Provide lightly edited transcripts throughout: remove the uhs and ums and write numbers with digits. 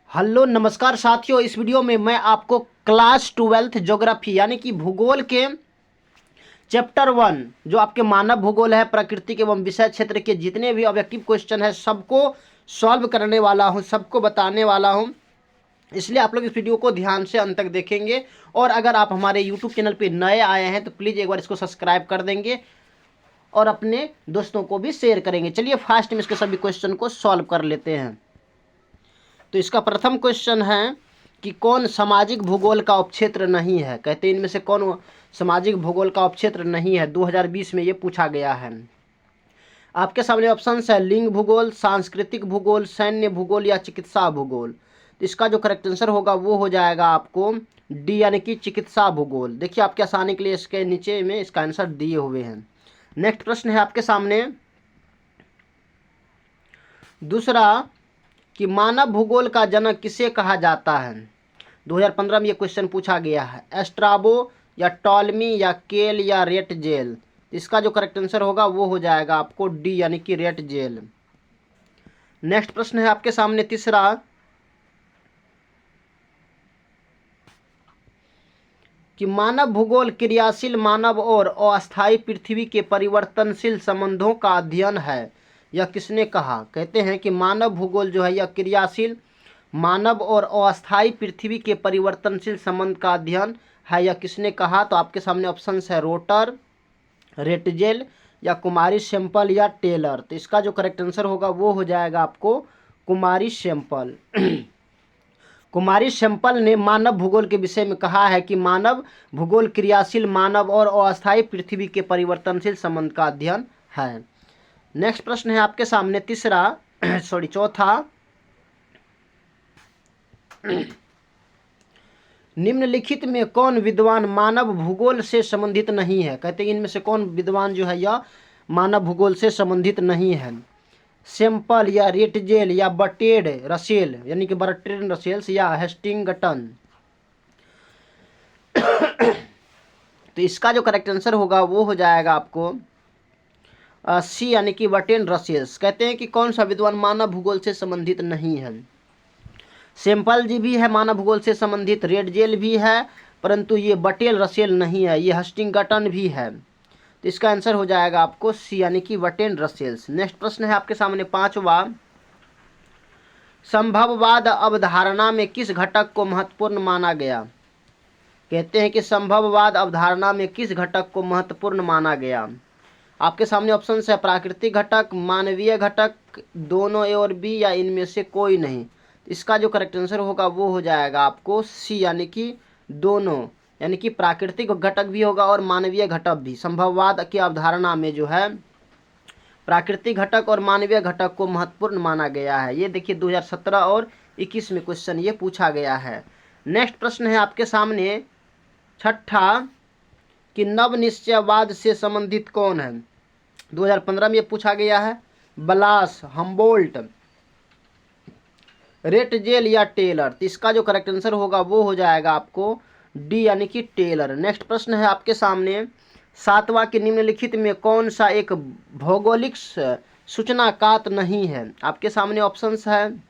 Hello नमस्कार साथियों, इस वीडियो में मैं आपको क्लास 12th ज्योग्राफी यानी कि भूगोल के चैप्टर 1 जो आपके मानव भूगोल है, प्राकृतिक एवं विषय क्षेत्र के जितने भी ऑब्जेक्टिव क्वेश्चन है सबको सॉल्व करने वाला हूं, सबको बताने वाला हूं। इसलिए आप लोग इस वीडियो को ध्यान से अंत तक देखेंगे। और अगर आप हमारे यूट्यूब चैनल पर नए आए हैं तो प्लीज़ एक बार इसको सब्सक्राइब कर देंगे और अपने दोस्तों को भी शेयर करेंगे। चलिए फास्ट में इसके सभी क्वेश्चन को सॉल्व कर लेते हैं। तो इसका प्रथम क्वेश्चन है कि कौन सामाजिक भूगोल का उपक्षेत्र नहीं है। कहते हैं इनमें से कौन सामाजिक भूगोल का उपक्षेत्र नहीं है। 2020 में ये पूछा गया है। आपके सामने ऑप्शन है लिंग भूगोल, सांस्कृतिक भूगोल, सैन्य भूगोल या चिकित्सा भूगोल। तो इसका जो करेक्ट आंसर होगा वो हो जाएगा आपको डी यानी कि चिकित्सा भूगोल। देखिए आपके आसानी के लिए इसके नीचे में इसका आंसर दिए हुए हैं। नेक्स्ट प्रश्न है आपके सामने दूसरा कि मानव भूगोल का जनक किसे कहा जाता है। 2015 में ये क्वेश्चन पूछा गया है। एस्ट्राबो या टॉलमी या केल या रेटजेल। इसका जो करेक्ट आंसर होगा वो हो जाएगा आपको डी यानी कि रेटजेल। नेक्स्ट प्रश्न है आपके सामने तीसरा कि मानव भूगोल क्रियाशील मानव और अस्थायी पृथ्वी के परिवर्तनशील संबंधों का अध्ययन है, यह किसने कहा। कहते हैं कि मानव भूगोल जो है यह क्रियाशील मानव और अस्थायी पृथ्वी के परिवर्तनशील संबंध का अध्ययन है, यह किसने कहा। तो आपके सामने ऑप्शन है रोटर, रेटजेल या कुमारी सैंपल या टेलर। तो इसका जो करेक्ट आंसर होगा वो हो जाएगा आपको कुमारी सैंपल। कुमारी सैंपल ने मानव भूगोल के विषय में कहा है कि मानव भूगोल क्रियाशील मानव और अस्थायी पृथ्वी के परिवर्तनशील संबंध का अध्ययन है। नेक्स्ट प्रश्न है आपके सामने चौथा निम्नलिखित में कौन विद्वान मानव भूगोल से संबंधित नहीं है। कहते हैं इनमें से कौन विद्वान जो है यह मानव भूगोल से संबंधित नहीं है। सैंपल या रेटजेल या बर्ट्रेड रसेल यानी कि बर्ट्रेड रसेल्स या हेस्टिंगटन। तो इसका जो करेक्ट आंसर होगा वो हो जाएगा आपको सी यानी कि बर्ट्रेड रसेल्स। कहते हैं कि कौन सा विद्वान मानव भूगोल से संबंधित नहीं है। सैंपल जी भी है मानव भूगोल से संबंधित, रेटजेल भी है परंतु ये बर्ट्रेड रसेल नहीं है, ये हेस्टिंगटन भी है। तो इसका आंसर हो जाएगा आपको सी यानी कि बर्ट्रेड रसेल्स। नेक्स्ट प्रश्न है आपके सामने पांचवा संभववाद अवधारणा में किस घटक को महत्वपूर्ण माना गया। कहते हैं कि संभववाद अवधारणा में किस घटक को महत्वपूर्ण माना गया। आपके सामने ऑप्शन है प्राकृतिक घटक, मानवीय घटक, दोनों ए और बी या इनमें से कोई नहीं। इसका जो करेक्ट आंसर होगा वो हो जाएगा आपको सी यानी कि दोनों, यानी कि प्राकृतिक घटक भी होगा और मानवीय घटक भी। संभववाद की अवधारणा में जो है प्राकृतिक घटक और मानवीय घटक को महत्वपूर्ण माना गया है। ये देखिए 2017 और 21 में क्वेश्चन ये पूछा गया है। नेक्स्ट प्रश्न है आपके सामने छठा कि नव निश्चयवाद से संबंधित कौन है। 2015 में ये पूछा गया है। ब्लास, हम्बोल्ट, रेटजेल या टेलर। तो इसका जो करेक्ट आंसर होगा वो हो जाएगा आपको डी यानी कि टेलर। नेक्स्ट प्रश्न है आपके सामने सातवां कि निम्नलिखित में कौन सा एक भौगोलिक सूचनाकात नहीं है। आपके सामने ऑप्शंस है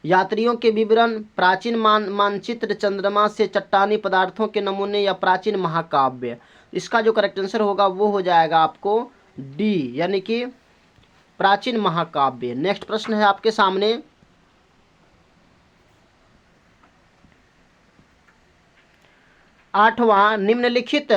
यात्रियों के विवरण, प्राचीन मानचित्र, चंद्रमा से चट्टानी पदार्थों के नमूने या प्राचीन महाकाव्य। इसका जो करेक्ट आंसर होगा वो हो जाएगा आपको डी यानी कि प्राचीन महाकाव्य। नेक्स्ट प्रश्न है आपके सामने आठवां निम्नलिखित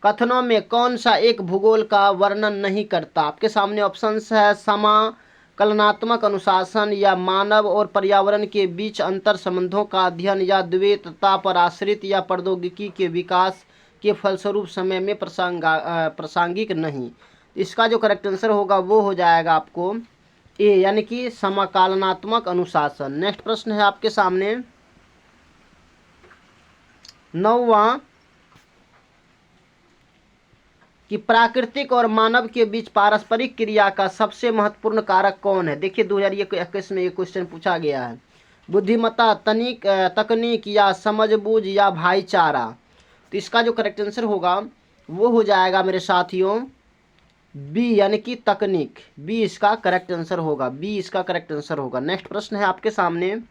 कथनों में कौन सा एक भूगोल का वर्णन नहीं करता। आपके सामने ऑप्शंस है समाकलनात्मक अनुशासन या मानव और पर्यावरण के बीच अंतर संबंधों का अध्ययन या द्वैतता पर आश्रित या प्रौद्योगिकी के विकास के फलस्वरूप समय में प्रासंगिक नहीं। इसका जो करेक्ट आंसर होगा वो हो जाएगा आपको ए यानी कि समकालनात्मक अनुशासन। नेक्स्ट प्रश्न है आपके सामने नौवां कि प्राकृतिक और मानव के बीच पारस्परिक क्रिया का सबसे महत्वपूर्ण कारक कौन है। देखिए 2021 में ये क्वेश्चन पूछा गया है। बुद्धिमत्ता, तकनीक या समझबूझ या भाईचारा। तो इसका जो करेक्ट आंसर होगा वो हो जाएगा मेरे साथियों बी यानी कि तकनीक, बी इसका करेक्ट आंसर होगा, बी इसका करेक्ट आंसर होगा। नेक्स्ट प्रश्न है आपके सामने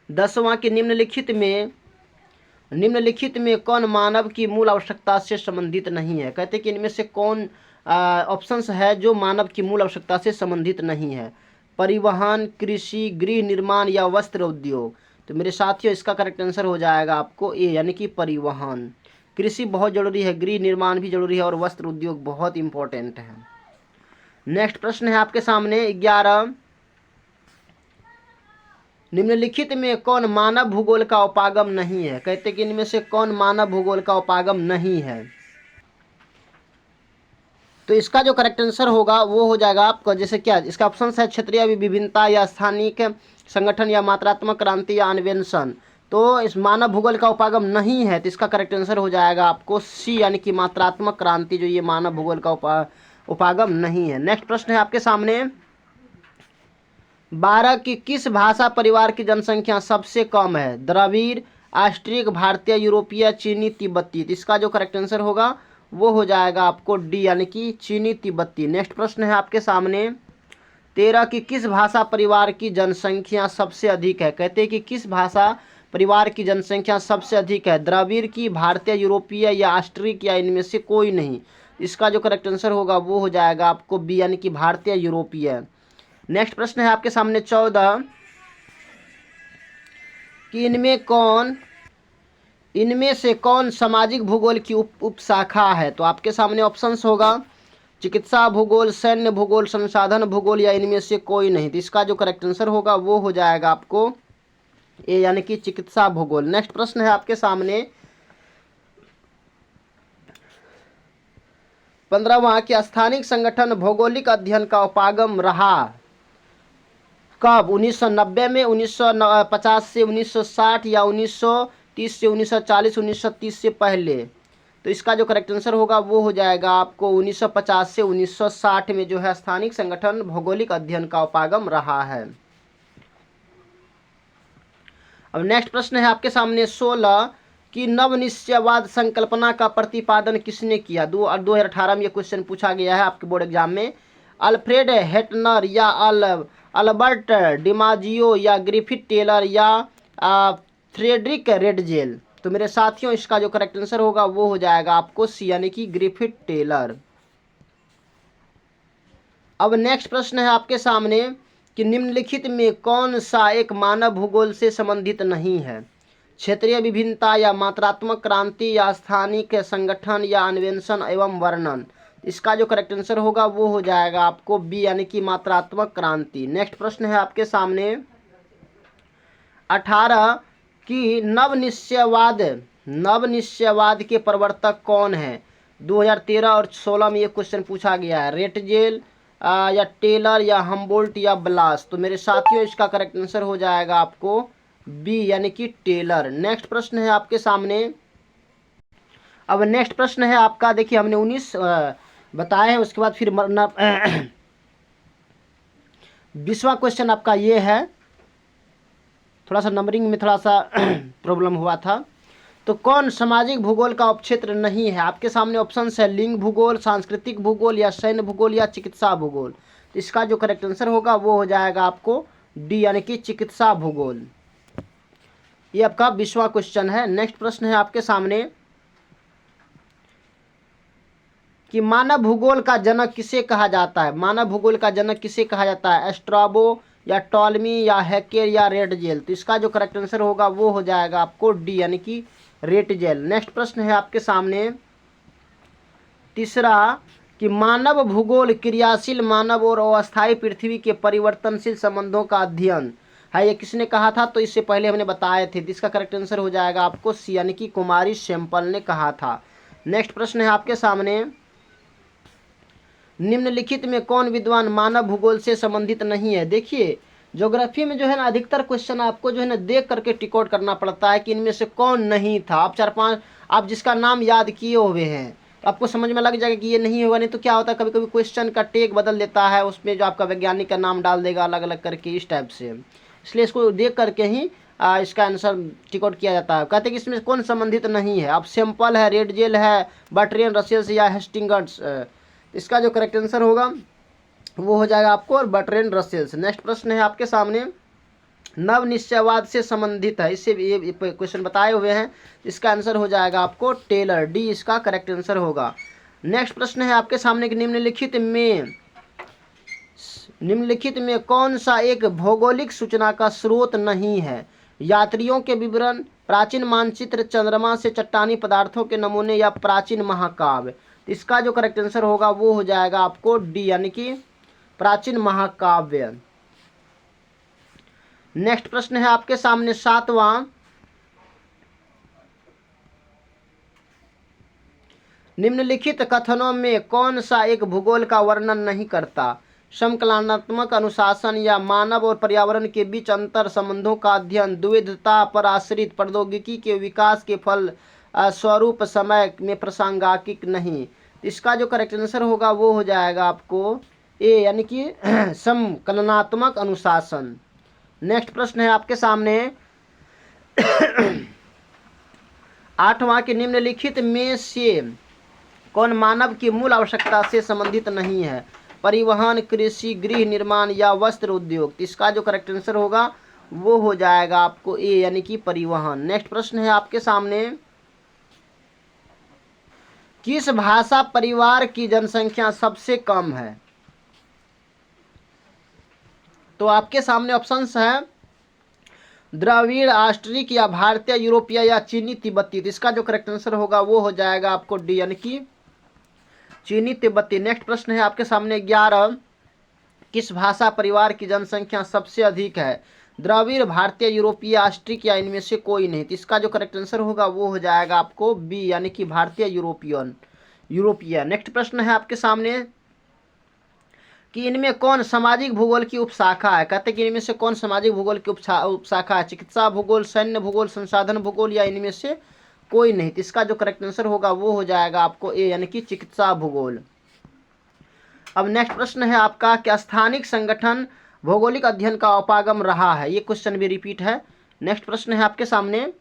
10वां कि निम्नलिखित में कौन मानव की मूल आवश्यकता से संबंधित नहीं है। कहते हैं कि इनमें से कौन ऑप्शंस है जो मानव की मूल आवश्यकता से संबंधित नहीं है। परिवहन, कृषि, गृह निर्माण या वस्त्र उद्योग। तो मेरे साथियों इसका करेक्ट आंसर हो जाएगा आपको ए यानी कि परिवहन। कृषि बहुत जरूरी है, गृह निर्माण भी जरूरी है और वस्त्र उद्योग बहुत इंपॉर्टेंट है। नेक्स्ट प्रश्न है आपके सामने 11, निम्नलिखित में कौन मानव भूगोल का उपागम नहीं है। कहते कि इनमें से कौन मानव भूगोल का उपागम नहीं है। तो इसका जो करेक्ट आंसर होगा वो हो जाएगा आपका, जैसे क्या इसका ऑप्शन है क्षेत्रीय विभिन्नता या स्थानिक संगठन या मात्रात्मक क्रांति या अन्वेषण। तो इस मानव भूगोल का उपागम नहीं है, तो इसका करेक्ट आंसर हो जाएगा आपको सी यानी कि मात्रात्मक क्रांति, जो ये मानव भूगोल का उपागम नहीं है। नेक्स्ट प्रश्न है आपके सामने 12 की किस भाषा परिवार की जनसंख्या सबसे कम है। द्रविड़, ऑस्ट्रिक, भारतीय, यूरोपीय, चीनी, तिब्बती। तो इसका जो करेक्ट आंसर होगा वो हो जाएगा आपको डी यानी कि चीनी तिब्बती। नेक्स्ट प्रश्न है आपके सामने 13 की किस भाषा परिवार की जनसंख्या सबसे अधिक है। कहते हैं कि किस भाषा परिवार की जनसंख्या सबसे अधिक है। द्रविड़ की, भारतीय, यूरोपीय या ऑस्ट्रिक या इनमें से कोई नहीं। इसका जो करेक्ट आंसर होगा वो हो जाएगा आपको बी यानी कि भारतीय यूरोपीय। नेक्स्ट प्रश्न है आपके सामने 14 कि इनमें से कौन सामाजिक भूगोल की उपशाखा है। तो आपके सामने ऑप्शंस होगा चिकित्सा भूगोल, सैन्य भूगोल, संसाधन भूगोल या इनमें से कोई नहीं। तो इसका जो करेक्ट आंसर होगा वो हो जाएगा आपको ए यानी कि चिकित्सा भूगोल। नेक्स्ट प्रश्न है आपके सामने 15वां कि स्थानिक संगठन भौगोलिक अध्ययन का उपागम रहा कब। 1990 में, 1950 से 1960 या 1930 से 1940, 1930 से पहले। तो इसका जो करेक्ट आंसर होगा वो हो जाएगा आपको 1950 से 1960 में जो है स्थानिक संगठन भौगोलिक अध्ययन का उपागम रहा है। अब नेक्स्ट प्रश्न है आपके सामने 16 कि नवनिश्चयवाद संकल्पना का प्रतिपादन किसने किया। 2018 में ये क्वेश्चन पूछा गया है आपके बोर्ड एग्जाम में। अल्फ्रेड हेटनर या अल्बर्ट डिमाजियो या ग्रिफिथ टेलर या फ्रेडरिक रेडजेल। तो मेरे साथियों इसका जो करेक्ट आंसर होगा वो हो जाएगा आपको सी यानी कि ग्रिफिथ टेलर। अब नेक्स्ट प्रश्न है आपके सामने कि निम्नलिखित में कौन सा एक मानव भूगोल से संबंधित नहीं है। क्षेत्रीय विभिन्नता या मात्रात्मक क्रांति या स्थानिक संगठन या अन्वेषण एवं वर्णन। इसका जो करेक्ट आंसर होगा वो हो जाएगा आपको बी यानी कि मात्रात्मक क्रांति। नेक्स्ट प्रश्न है आपके सामने 18 कि नवनिश्चयवाद के प्रवर्तक कौन है। 2013 और 16 में ये क्वेश्चन पूछा गया है। रेटजेल या टेलर या हम्बोल्ट या ब्लास। तो मेरे साथियों इसका करेक्ट आंसर हो जाएगा आपको बी यानी कि टेलर। नेक्स्ट प्रश्न है आपके सामने। अब नेक्स्ट प्रश्न है आपका, देखिए हमने 19 बताए हैं, उसके बाद फिर 20वां क्वेश्चन आपका ये है। थोड़ा सा नंबरिंग में थोड़ा सा प्रॉब्लम हुआ था। तो कौन सामाजिक भूगोल का उपक्षेत्र नहीं है। आपके सामने ऑप्शन है लिंग भूगोल, सांस्कृतिक भूगोल या सैन्य भूगोल या चिकित्सा भूगोल। तो इसका जो करेक्ट आंसर होगा वो हो जाएगा आपको डी यानी कि चिकित्सा भूगोल। ये आपका 20वां क्वेश्चन है। नेक्स्ट प्रश्न है आपके सामने कि मानव भूगोल का जनक किसे कहा जाता है। मानव भूगोल का जनक किसे कहा जाता है। स्ट्राबो या टॉलमी या हैकेल या रेडजेल। तो इसका जो करेक्ट आंसर होगा वो हो जाएगा आपको डी यानी कि रेटजेल। नेक्स्ट प्रश्न है आपके सामने तीसरा कि मानव भूगोल क्रियाशील मानव और अस्थायी पृथ्वी के परिवर्तनशील संबंधों का अध्ययन है। ये किसने कहा था। तो इससे पहले हमने बताए थे। इसका करेक्ट आंसर हो जाएगा आपको सी यानी कि कुमारी सैंपल ने कहा था। नेक्स्ट प्रश्न है आपके सामने निम्नलिखित में कौन विद्वान मानव भूगोल से संबंधित नहीं है। देखिए ज्योग्राफी में जो है ना अधिकतर क्वेश्चन आपको जो है ना देख करके टिक आउट करना पड़ता है कि इनमें से कौन नहीं था। आप 4-5 आप जिसका नाम याद किए हुए हैं तो आपको समझ में लग जाएगा कि ये नहीं होगा। नहीं तो क्या होता है कभी कभी क्वेश्चन का टेक बदल देता है, उसमें जो आपका वैज्ञानिक का नाम डाल देगा अलग अलग करके इस टाइप से। इसलिए इसको देख करके ही इसका आंसर टिक आउट किया जाता है। कहते हैं कि इसमें कौन संबंधित नहीं है। अब सैंपल है, रेडजेल है, बर्ट्रियन रसेल्स या हेस्टिंगर्स इसका जो करेक्ट आंसर होगा वो हो जाएगा आपको बर्ट्रैंड रसेल्स। नेक्स्ट प्रश्न है आपके सामने, नव निश्चयवाद से संबंधित है, इससे ये क्वेश्चन बताए हुए हैं। इसका आंसर हो जाएगा आपको टेलर, डी इसका करेक्ट आंसर होगा। नेक्स्ट प्रश्न है आपके सामने कि निम्नलिखित में कौन सा एक भौगोलिक सूचना का स्रोत नहीं है? यात्रियों के विवरण, प्राचीन मानचित्र, चंद्रमा से चट्टानी पदार्थों के नमूने या प्राचीन महाकाव्य। इसका जो करेक्ट आंसर होगा वो हो जाएगा आपको डी यानी कि प्राचीन महाकाव्य। नेक्स्ट प्रश्न है आपके सामने 7वां, निम्नलिखित कथनों में कौन सा एक भूगोल का वर्णन नहीं करता? समकलनात्मक अनुशासन या मानव और पर्यावरण के बीच अंतर संबंधों का अध्ययन, द्विविधता पर आश्रित प्रौद्योगिकी के विकास के फल स्वरूप समय में प्रासंगिक नहीं। इसका जो करेक्ट आंसर होगा वो हो जाएगा आपको ए यानी कि समकलनात्मक अनुशासन। नेक्स्ट प्रश्न है आपके सामने 8वां कि निम्नलिखित में से कौन मानव की मूल आवश्यकता से संबंधित नहीं है? परिवहन, कृषि, गृह निर्माण या वस्त्र उद्योग। इसका जो करेक्ट आंसर होगा वो हो जाएगा आपको ए यानी कि परिवहन। नेक्स्ट प्रश्न है आपके सामने, किस भाषा परिवार की जनसंख्या सबसे कम है? तो आपके सामने ऑप्शंस है द्रविड़, ऑस्ट्रिक या भारतीय, यूरोपीय या चीनी तिब्बती। इसका जो करेक्ट आंसर होगा वो हो जाएगा आपको डी यानी कि चीनी तिब्बती। नेक्स्ट प्रश्न है आपके सामने 11, किस भाषा परिवार की जनसंख्या सबसे अधिक है? द्रविड़, भारतीय, यूरोपीय, ऑस्ट्रिक या इनमें से कोई नहीं। इसका जो करेक्ट आंसर होगा वो हो जाएगा आपको बी यानी कि भारतीय यूरोपीय। नेक्स्ट प्रश्न है आपके सामने कि इनमें कौन सामाजिक भूगोल की उपशाखा है? कहते हैं कि इनमें से कौन सामाजिक भूगोल की उपशाखा है? चिकित्सा भूगोल, सैन्य भूगोल, संसाधन भूगोल या इनमें से कोई नहीं। तो इसका जो करेक्ट आंसर होगा वो हो जाएगा आपको ए यानी कि चिकित्सा भूगोल। अब नेक्स्ट प्रश्न है आपका, क्या स्थानिक संगठन भौगोलिक अध्ययन का उपागम रहा है? ये क्वेश्चन भी रिपीट है। नेक्स्ट प्रश्न है आपके सामने,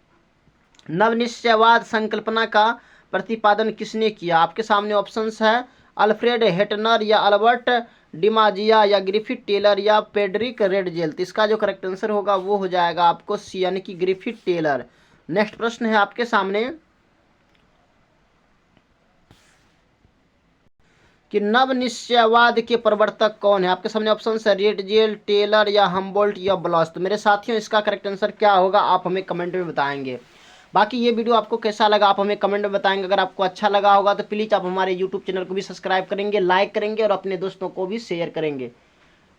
नवनिश्चयवाद संकल्पना का प्रतिपादन किसने किया? आपके सामने ऑप्शंस है अल्फ्रेड हेटनर या अल्बर्ट डिमाजिया या ग्रिफिथ टेलर या पेड्रिक रेडजेल। इसका जो करेक्ट आंसर होगा वो हो जाएगा आपको सी यानी कि ग्रिफिथ टेलर। नेक्स्ट प्रश्न है आपके सामने कि नवनिश्चयवाद के प्रवर्तक कौन है? आपके सामने ऑप्शन है रेडजेल, टेलर या हम्बोल्ट या ब्लॉस। तो मेरे साथियों इसका करेक्ट आंसर क्या होगा आप हमें कमेंट में बताएंगे। बाकी ये वीडियो आपको कैसा लगा आप हमें कमेंट में बताएंगे। अगर आपको अच्छा लगा होगा तो प्लीज़ आप हमारे यूट्यूब चैनल को भी सब्सक्राइब करेंगे, लाइक करेंगे और अपने दोस्तों को भी शेयर करेंगे।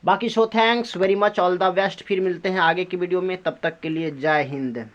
बाकी thanks very much, all the best. फिर मिलते हैं आगे की वीडियो में, तब तक के लिए जय हिंद।